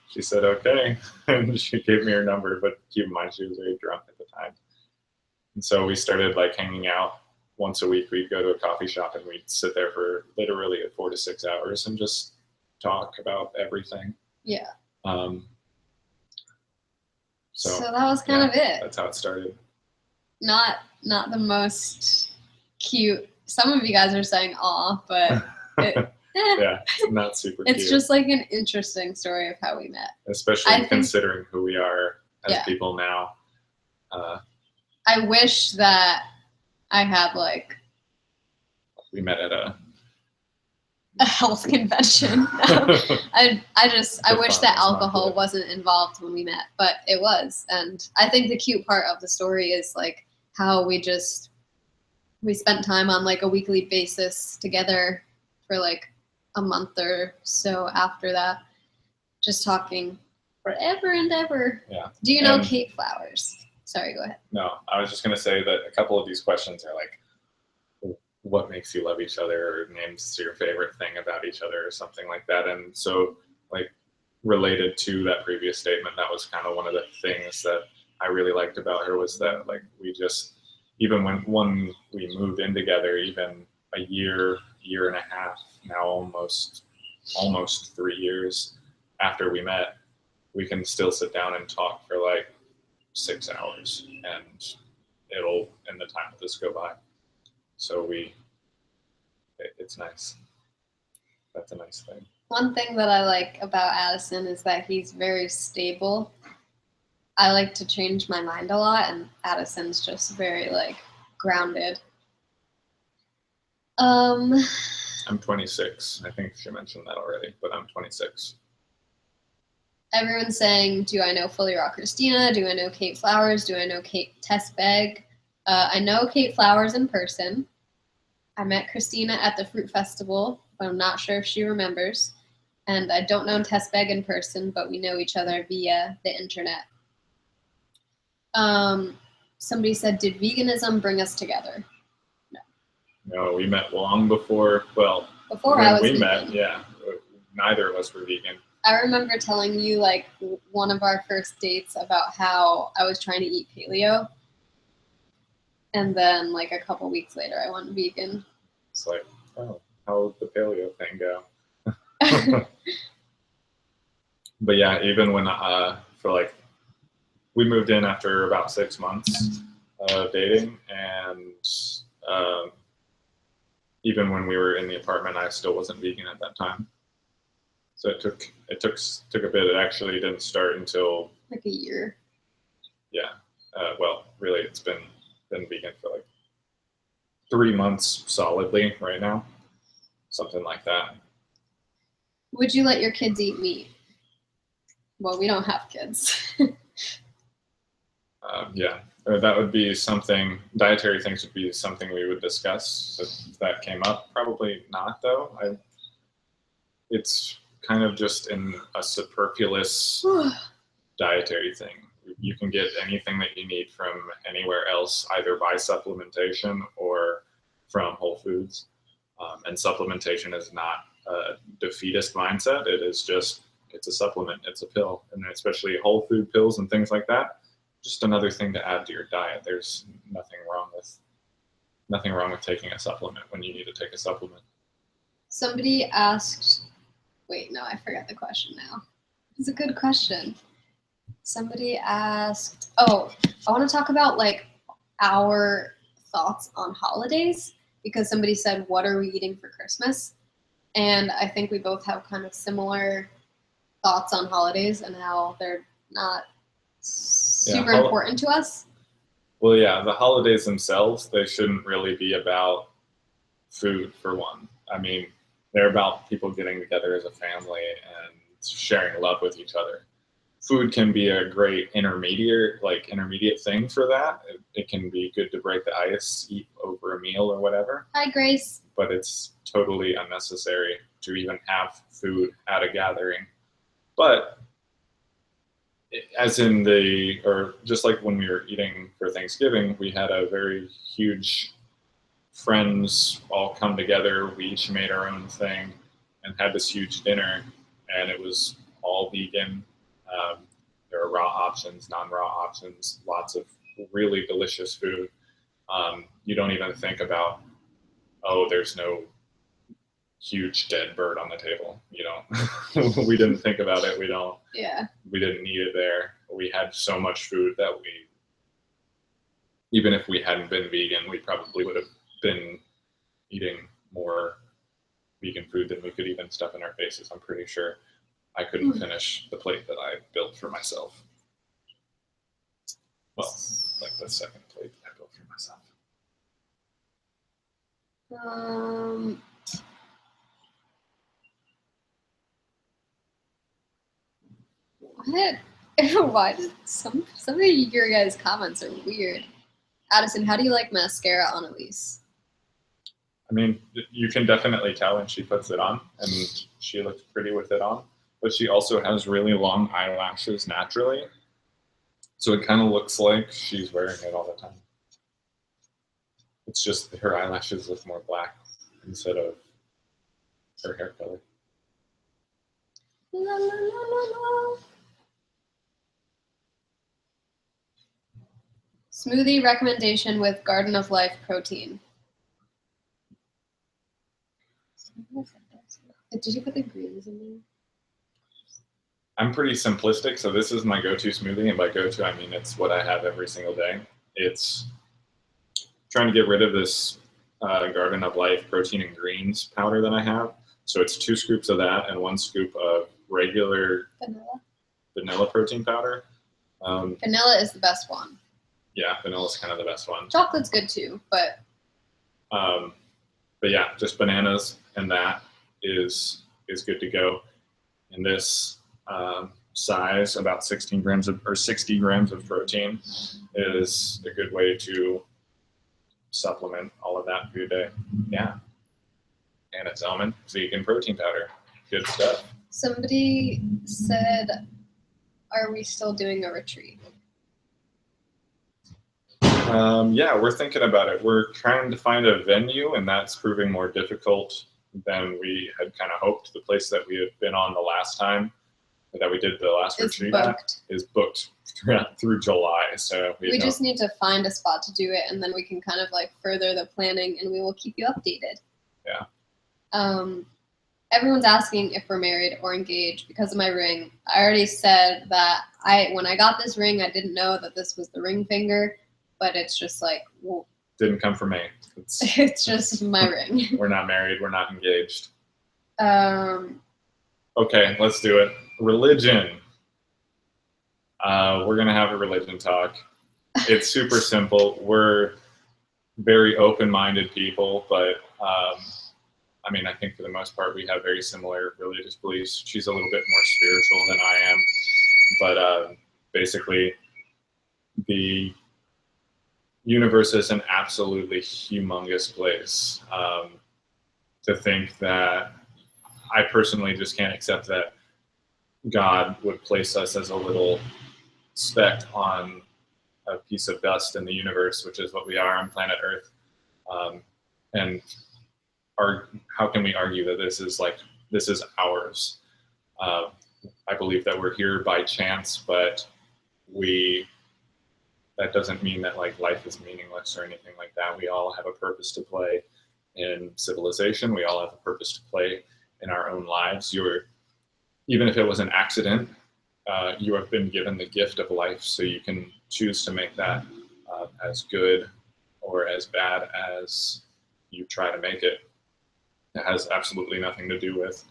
she said, okay, and she gave me her number, but keep in mind she was very drunk at the time. And so we started like hanging out once a week. We'd go to a coffee shop and we'd sit there for literally 4 to 6 hours and just talk about everything. Yeah. So that was kind of it. That's how it started. Not the most cute. Some of you guys are saying aw, but yeah, not super cute. It's just like an interesting story of how we met. Especially considering who we are as people now. I wish that I had like we met at a health convention. I wish that alcohol wasn't involved when we met, but it was. And I think the cute part of the story is like how we spent time on like a weekly basis together for like a month or so after that, just talking forever and ever. Yeah. Do you know Kate Flowers? Sorry, go ahead. No, I was just going to say that a couple of these questions are like, what makes you love each other, or names your favorite thing about each other, or something like that. And so like related to that previous statement, that was kind of one of the things that I really liked about her, was that like we just, even when we moved in together, even a year and a half, now almost 3 years after we met, we can still sit down and talk for like 6 hours, and the time will just go by. So it's nice. That's a nice thing. One thing that I like about Addison is that he's very stable. I like to change my mind a lot, and Addison's just very like grounded. I'm 26. I think she mentioned that already, but I'm 26. Everyone's saying, do I know Fully Raw Christina? Do I know Kate Flowers? Do I know Kate Tessbeg? I know Kate Flowers in person. I met Christina at the Fruit Festival, but I'm not sure if she remembers. And I don't know Tessbeg in person, but we know each other via the internet. Somebody said, did veganism bring us together? No, we met long before, before I was we vegan. Met, yeah, neither of us were vegan. I remember telling you like one of our first dates about how I was trying to eat paleo. And then like a couple weeks later, I went vegan. It's like, oh, how did the paleo thing go? But yeah, even when we moved in after about 6 months of dating, and even when we were in the apartment, I still wasn't vegan at that time. So it took a bit. It actually didn't start until like a year. Yeah. Really, it's been vegan for like 3 months solidly right now, something like that. Would you let your kids eat meat? Well, we don't have kids. Yeah, that would be something. Dietary things would be something we would discuss if that came up. Probably not, though. It's kind of just in a superfluous dietary thing. You can get anything that you need from anywhere else, either by supplementation or from Whole Foods. And supplementation is not a defeatist mindset. It is just, it's a supplement, it's a pill. And especially whole food pills and things like that, just another thing to add to your diet. There's nothing wrong with taking a supplement when you need to take a supplement. Somebody asked, wait, no, I forgot the question now. It's a good question. Somebody asked, I want to talk about like our thoughts on holidays because somebody said, "What are we eating for Christmas?" And I think we both have kind of similar thoughts on holidays and how they're not super important to us. Well, yeah, the holidays themselves, they shouldn't really be about food, for one. I mean, they're about people getting together as a family and sharing love with each other. Food can be a great intermediate thing for that. It can be good to break the ice, eat over a meal or whatever. Hi, Grace. But it's totally unnecessary to even have food at a gathering. But just like when we were eating for Thanksgiving, we had a very huge friends all come together. We each made our own thing and had this huge dinner, and it was all vegan. There are raw options, non-raw options, lots of really delicious food. You don't even think about, oh, there's no huge dead bird on the table. You know, we didn't think about it. We didn't need it there. We had so much food that even if we hadn't been vegan, we probably would have been eating more vegan food than we could even stuff in our faces. I'm pretty sure I couldn't finish the plate that I built for myself. Well, like the second plate that I built for myself. What? Why did some of your guys' comments are weird? Addison, how do you like mascara on Alyse? I mean, you can definitely tell when she puts it on, and she looks pretty with it on. But she also has really long eyelashes naturally, so it kind of looks like she's wearing it all the time. It's just her eyelashes look more black instead of her hair color. La, la, la, la, la. Smoothie recommendation with Garden of Life protein. Did you put the greens in there? I'm pretty simplistic, so this is my go-to smoothie, and by go-to I mean it's what I have every single day. It's trying to get rid of this Garden of Life protein and greens powder that I have. So it's 2 scoops of that and 1 scoop of regular vanilla protein powder. Vanilla is the best one. Yeah, vanilla is kind of the best one. Chocolate's good too, but yeah, just bananas and that is good to go. And this size, about 60 grams of protein, is a good way to supplement all of that for your day. Yeah, and it's almond vegan protein powder. Good stuff. Somebody said, "Are we still doing a retreat?" Yeah, we're thinking about it. We're trying to find a venue, and that's proving more difficult than we had kind of hoped. The place that we had been on the last time that we did the last retreat is booked through July. So we just need to find a spot to do it, and then we can kind of like further the planning, and we will keep you updated. Yeah. Everyone's asking if we're married or engaged because of my ring. I already said that when I got this ring, I didn't know that this was the ring finger, but it's just like, well, didn't come from me. It's just my ring. We're not married. We're not engaged. Okay, let's do it. Religion. We're going to have a religion talk. It's super simple. We're very open-minded people, but I mean, I think for the most part, we have very similar religious beliefs. She's a little bit more spiritual than I am, but basically, the universe is an absolutely humongous place. To think that I personally just can't accept that God would place us as a little speck on a piece of dust in the universe, which is what we are on planet Earth. And how can we argue that this is ours? I believe that we're here by chance, but that doesn't mean that like life is meaningless or anything like that. We all have a purpose to play in civilization. We all have a purpose to play in our own lives. Even if it was an accident, you have been given the gift of life, so you can choose to make that as good or as bad as you try to make it. It has absolutely nothing to do with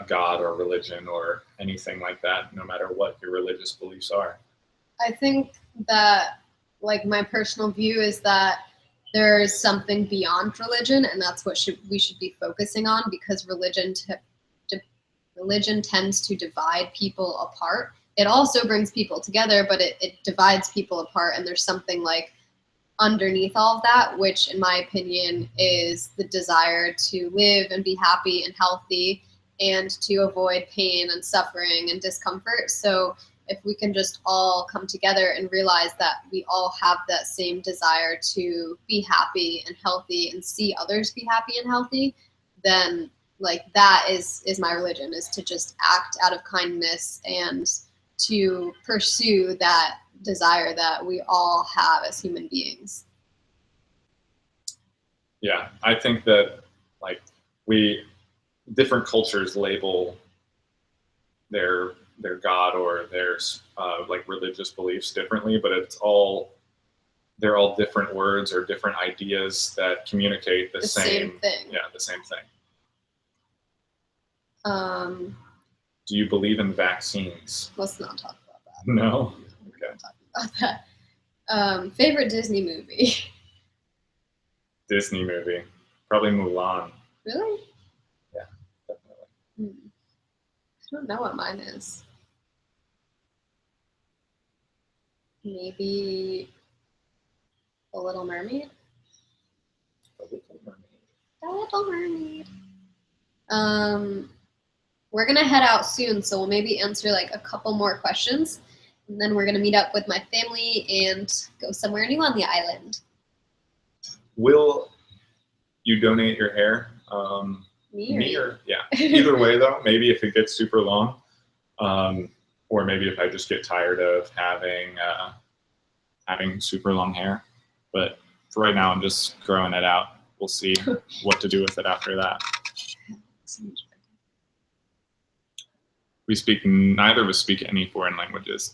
God or religion or anything like that, no matter what your religious beliefs are. I think that, like, my personal view is that there's something beyond religion, and that's what we should be focusing on, because religion tends to divide people apart. It also brings people together, but it divides people apart, and there's something like underneath all of that, which in my opinion is the desire to live and be happy and healthy and to avoid pain and suffering and discomfort. So if we can just all come together and realize that we all have that same desire to be happy and healthy and see others be happy and healthy, then like that is my religion, is to just act out of kindness and to pursue that desire that we all have as human beings. Yeah, I think that like different cultures label their God or their like religious beliefs differently, but they're all different words or different ideas that communicate the same thing. Yeah, the same thing. Do you believe in vaccines? Let's not talk about that. No? We're not talking about that. Favorite Disney movie? Disney movie? Probably Mulan. Really? Yeah, definitely. I don't know what mine is. Maybe The Little Mermaid? The Little Mermaid. The Little Mermaid. We're gonna head out soon, so we'll maybe answer like a couple more questions, and then we're gonna meet up with my family and go somewhere new on the island. Will you donate your hair? Me or yeah. Either way though, maybe if it gets super long, or maybe if I just get tired of having super long hair. But for right now, I'm just growing it out. We'll see what to do with it after that. Neither of us speak any foreign languages.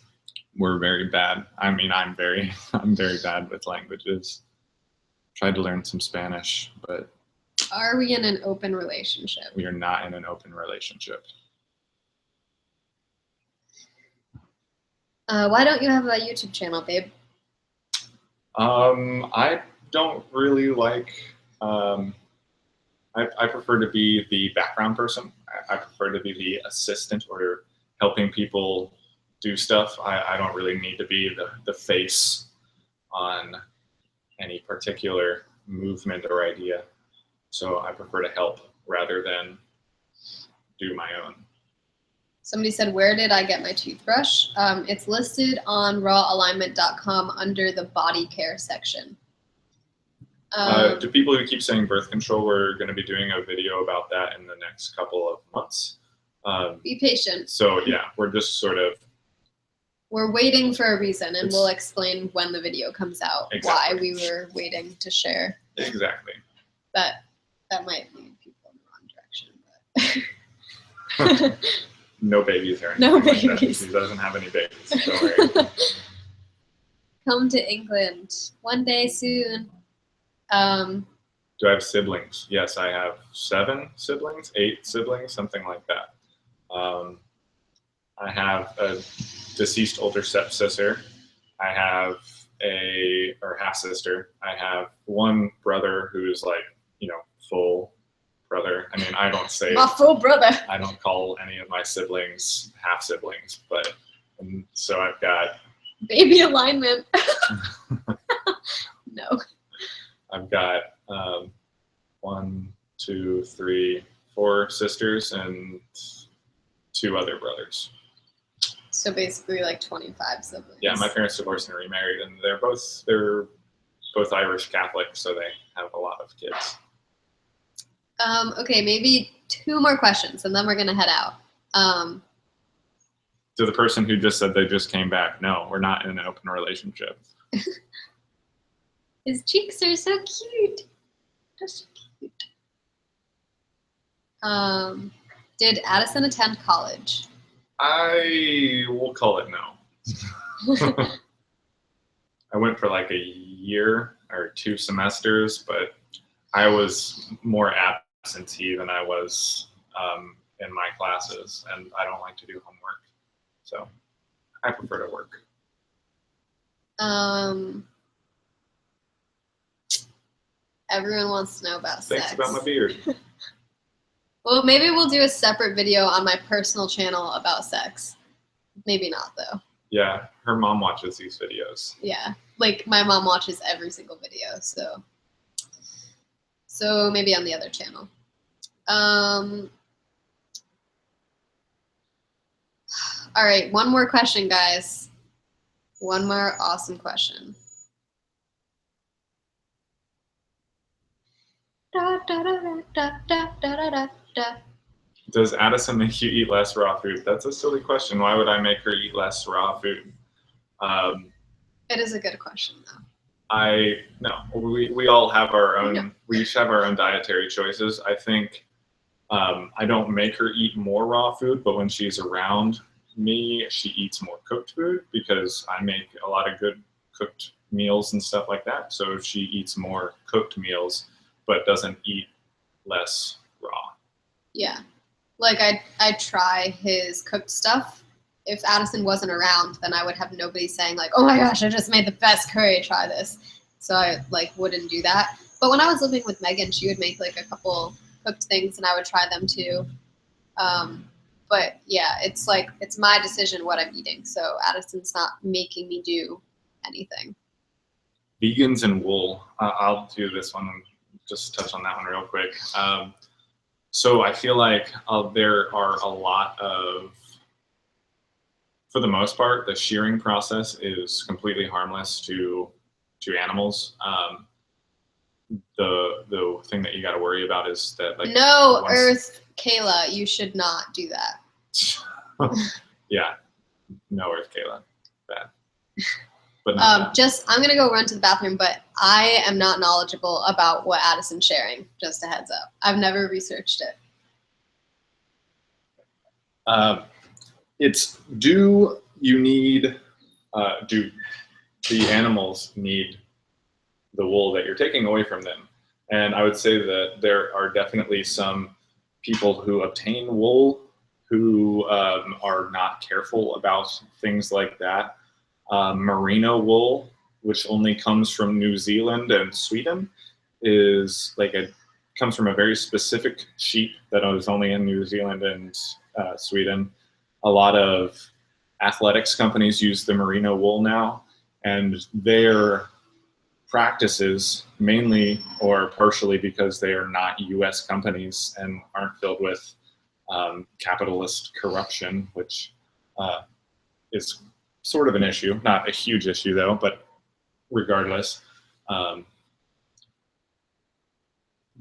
We're very bad. I mean, I'm very bad with languages. Tried to learn some Spanish, but. Are we in an open relationship? We are not in an open relationship. Why don't you have a YouTube channel, babe? I don't really like. I prefer to be the background person. I prefer to be the assistant or helping people do stuff. I don't really need to be the face on any particular movement or idea. So I prefer to help rather than do my own. Somebody said, where did I get my toothbrush? It's listed on rawalignment.com under the body care section. To people who keep saying birth control, we're going to be doing a video about that in the next couple of months. Be patient. So yeah, we're just sort of. We're waiting for a reason, and we'll explain when the video comes out, exactly. Why we were waiting to share. Exactly. That might lead people in the wrong direction. But No babies or anything. No babies. Like that. She doesn't have any babies. Don't worry. Come to England one day soon. Do I have siblings? Yes, I have 7 siblings, 8 siblings, something like that. I have a deceased older stepsister. I have or half sister. I have one brother who's like, full brother. I mean, I don't say my full brother. I don't call any of my siblings half siblings, but so I've got baby alignment. No. I've got 1, 2, 3, 4 sisters and 2 other brothers. So basically like 25 siblings. Yeah, my parents divorced and remarried, and they're both Irish Catholic, so they have a lot of kids. Okay, maybe 2 more questions, and then we're gonna head out. To the person who just said they just came back, no, we're not in an open relationship. His cheeks are so cute. That's so cute. Did Addison attend college? I will call it no. I went for like a year. or 2 semesters, but I was more absentee than I was in my classes, and I don't like to do homework, so I prefer to work. Everyone wants to know about sex. Thanks about my beard. Well, maybe we'll do a separate video on my personal channel about sex. Maybe not, though. Yeah, her mom watches these videos. Yeah, like my mom watches every single video, so maybe on the other channel. All right, one more question, guys. One more awesome question. Da, da, da, da, da, da, da, da. Does Addison make you eat less raw food? That's a silly question. Why would I make her eat less raw food? It is a good question, though. We all have our own. No. We each have our own dietary choices. I think I don't make her eat more raw food, but when she's around me, she eats more cooked food because I make a lot of good cooked meals and stuff like that. So she eats more cooked meals, but doesn't eat less raw. Yeah, like I try his cooked stuff. If Addison wasn't around, then I would have nobody saying like, "Oh my gosh, I just made the best curry. Try this." So I like wouldn't do that. But when I was living with Megan, she would make like a couple cooked things, and I would try them too. But yeah, it's like it's my decision what I'm eating. So Addison's not making me do anything. Vegans and wool. I'll do this one and just touch on that one real quick. So I feel like there are a lot of, for the most part, the shearing process is completely harmless to animals. The thing that you got to worry about is that like no Earth, Kayla, you should not do that. Yeah, no Earth, Kayla, bad. But I'm gonna go run to the bathroom, but I am not knowledgeable about what Addison's sharing. Just a heads up, I've never researched it. Do the animals need the wool that you're taking away from them? And I would say that there are definitely some people who obtain wool who are not careful about things like that. Merino wool, which only comes from New Zealand and Sweden, comes from a very specific sheep that is only in New Zealand and Sweden. A lot of athletics companies use the merino wool now, and their practices, mainly or partially because they are not US companies and aren't filled with capitalist corruption, which is sort of an issue, not a huge issue though, but regardless,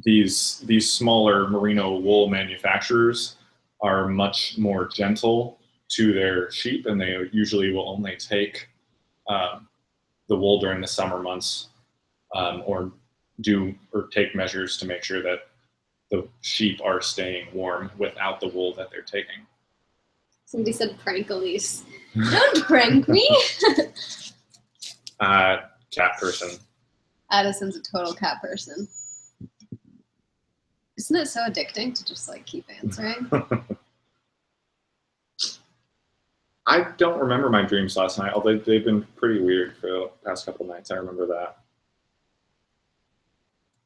these smaller merino wool manufacturers are much more gentle to their sheep, and they usually will only take the wool during the summer months, or take measures to make sure that the sheep are staying warm without the wool that they're taking. Somebody said prank Alyse. Don't prank me. Cat person. Addison's a total cat person. Isn't it so addicting to just like keep answering? I don't remember my dreams last night, although they've been pretty weird for the past couple nights. I remember that.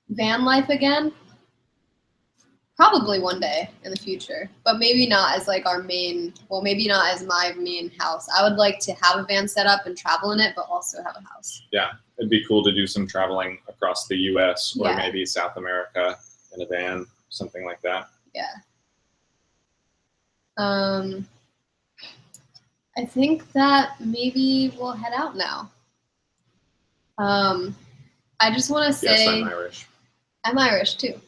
Van life again? Probably one day in the future, but maybe not as like our main, well, maybe not as my main house. I would like to have a van set up and travel in it, but also have a house. Yeah, it'd be cool to do some traveling across the US or Yeah. maybe South America in a van, something like that. Yeah. I think that maybe we'll head out now. I just want to say, yes, I'm Irish. I'm Irish too.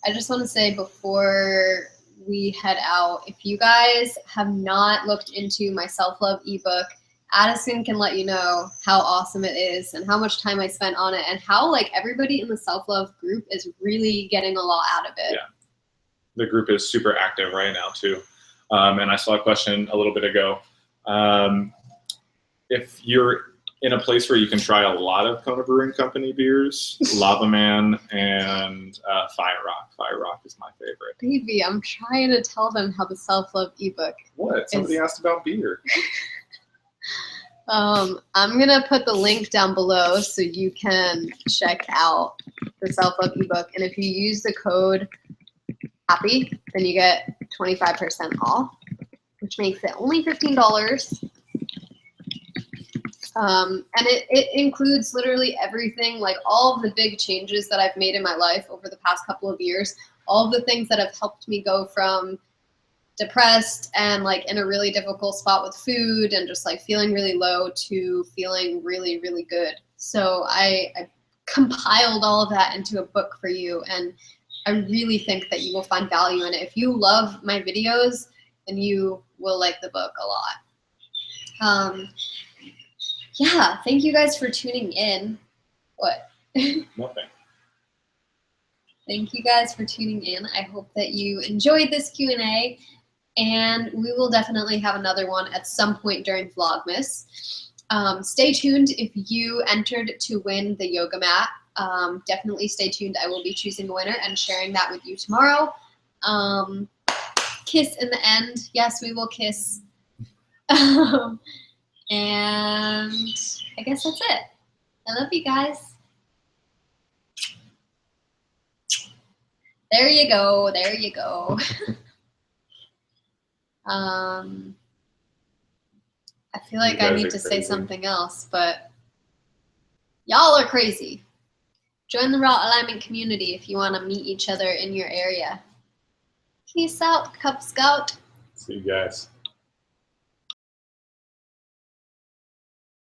I just want to say before we head out, if you guys have not looked into my self-love ebook, Addison can let you know how awesome it is and how much time I spent on it and how like everybody in the self-love group is really getting a lot out of it. Yeah, the group is super active right now too. And I saw a question a little bit ago. If you're in a place where you can try a lot of Kona Brewing Company beers, Lava Man and Fire Rock. Fire Rock is my favorite. Baby, I'm trying to tell them how the self-love ebook. What? Somebody asked about beer. I'm gonna put the link down below so you can check out the self-love ebook. And if you use the code HAPPY, then you get 25% off, which makes it only $15. And it includes literally everything, like all of the big changes that I've made in my life over the past couple of years, all of the things that have helped me go from depressed and like in a really difficult spot with food and just like feeling really low to feeling really, really good. So I compiled all of that into a book for you, and I really think that you will find value in it. If you love my videos, then you will like the book a lot. Yeah, thank you guys for tuning in. What? Nothing. Thank you guys for tuning in. I hope that you enjoyed this Q&A, and we will definitely have another one at some point during Vlogmas. Stay tuned if you entered to win the yoga mat. Definitely stay tuned. I will be choosing a winner and sharing that with you tomorrow. Kiss in the end. Yes, we will kiss. And I guess that's it. I love you guys. There you go. There you go. I feel like I need to say something else, but y'all are crazy. Join the Raw Alignment community if you want to meet each other in your area. Peace out, Cub Scout. See you guys.